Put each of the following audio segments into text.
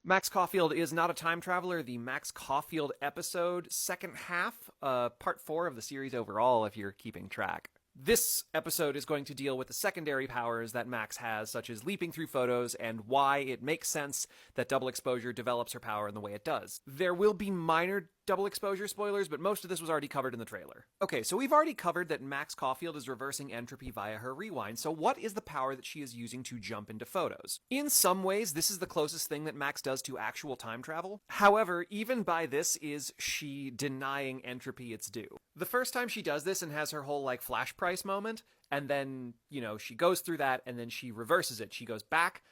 Max Caulfield is not a time traveler. The Max Caulfield episode, second half, part 4 of the series overall, if you're keeping track. This episode is going to deal with the secondary powers that Max has, such as leaping through photos and why it makes sense that double exposure develops her power in the way it does. There will be minor double exposure spoilers, but most of this was already covered in the trailer. Okay, so we've already covered that Max Caulfield is reversing entropy via her rewind, so what is the power that she is using to jump into photos? In some ways, this is the closest thing that Max does to actual time travel. However, even by this is she denying entropy its due. The first time she does this and has her whole, flash price moment, and then, she goes through that, and then she reverses it. She goes back,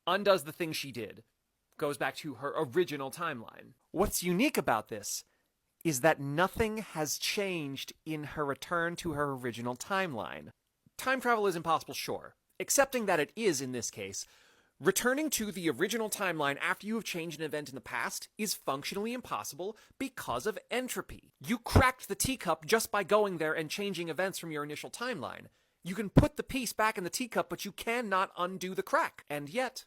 undoes the thing she did, goes back to her original timeline. What's unique about this is that nothing has changed in her return to her original timeline. Time travel is impossible, sure. Accepting that it is in this case, returning to the original timeline after you have changed an event in the past is functionally impossible because of entropy. You cracked the teacup just by going there and changing events from your initial timeline. You can put the piece back in the teacup, but you cannot undo the crack. And yet,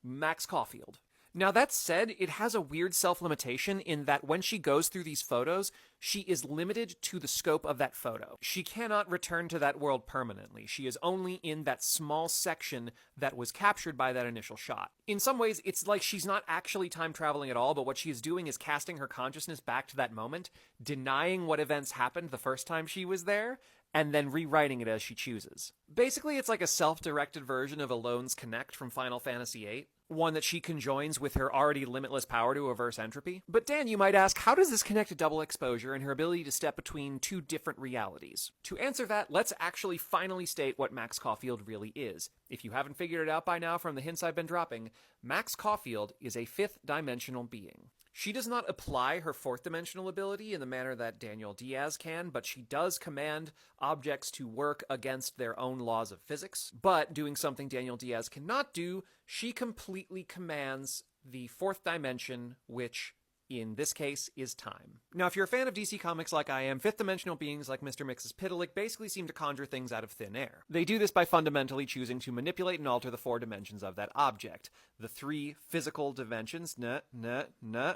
Max Caulfield. Now that said, it has a weird self-limitation in that when she goes through these photos, she is limited to the scope of that photo. She cannot return to that world permanently. She is only in that small section that was captured by that initial shot. In some ways, it's like she's not actually time traveling at all, but what she is doing is casting her consciousness back to that moment, denying what events happened the first time she was there, and then rewriting it as she chooses. Basically, it's like a self-directed version of Alone's Connect from Final Fantasy VIII. One that she conjoins with her already limitless power to reverse entropy. But Dan, you might ask, how does this connect to double exposure and her ability to step between two different realities? To answer that, let's actually finally state what Max Caulfield really is. If you haven't figured it out by now from the hints I've been dropping, Max Caulfield is a fifth-dimensional being. She does not apply her fourth-dimensional ability in the manner that Daniel Diaz can, but she does command objects to work against their own laws of physics. But doing something Daniel Diaz cannot do, she completely commands the fourth dimension, which in this case is time. Now, if you're a fan of DC Comics like I am, fifth-dimensional beings like Mr. Mxyzptlk basically seem to conjure things out of thin air. They do this by fundamentally choosing to manipulate and alter the four dimensions of that object. The three physical dimensions,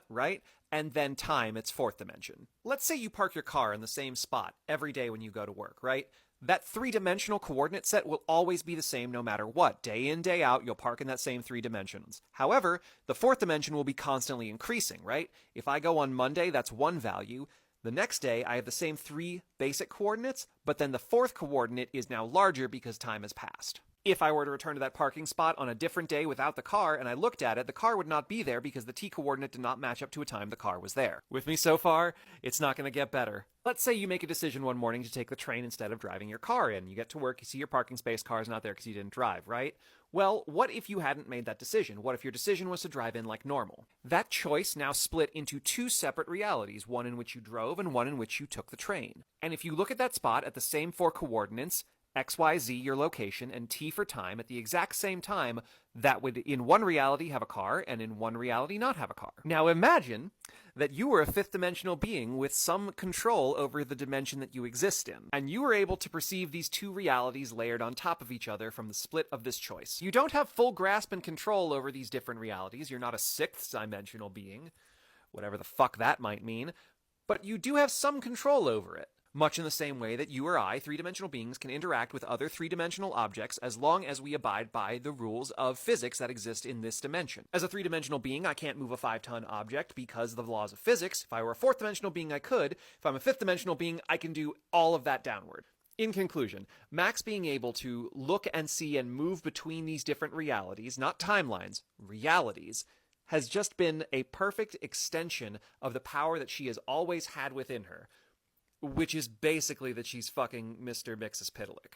right? And then time, its fourth dimension. Let's say you park your car in the same spot every day when you go to work, right? That three-dimensional coordinate set will always be the same no matter what. Day in, day out, you'll park in that same three dimensions. However, the fourth dimension will be constantly increasing, right? If I go on Monday, that's one value. The next day, I have the same three basic coordinates, but then the fourth coordinate is now larger because time has passed. If I were to return to that parking spot on a different day without the car and I looked at it, the car would not be there because the t-coordinate did not match up to a time the car was there. With me so far? It's not going to get better. Let's say you make a decision one morning to take the train instead of driving your car in. You get to work, you see your parking space, car's not there because you didn't drive, right? Well, what if you hadn't made that decision? What if your decision was to drive in like normal? That choice now split into two separate realities, one in which you drove and one in which you took the train. And if you look at that spot at the same four coordinates, XYZ, your location, and T for time, at the exact same time, that would in one reality have a car, and in one reality not have a car. Now imagine that you were a fifth-dimensional being with some control over the dimension that you exist in, and you were able to perceive these two realities layered on top of each other from the split of this choice. You don't have full grasp and control over these different realities, you're not a sixth-dimensional being, whatever the fuck that might mean, but you do have some control over it. Much in the same way that you or I, three-dimensional beings, can interact with other three-dimensional objects as long as we abide by the rules of physics that exist in this dimension. As a three-dimensional being, I can't move a 5-ton object because of the laws of physics. If I were a fourth-dimensional being, I could. If I'm a fifth-dimensional being, I can do all of that downward. In conclusion, Max being able to look and see and move between these different realities, not timelines, realities, has just been a perfect extension of the power that she has always had within her. Which is basically that she's fucking Mr. Mxyzptlk.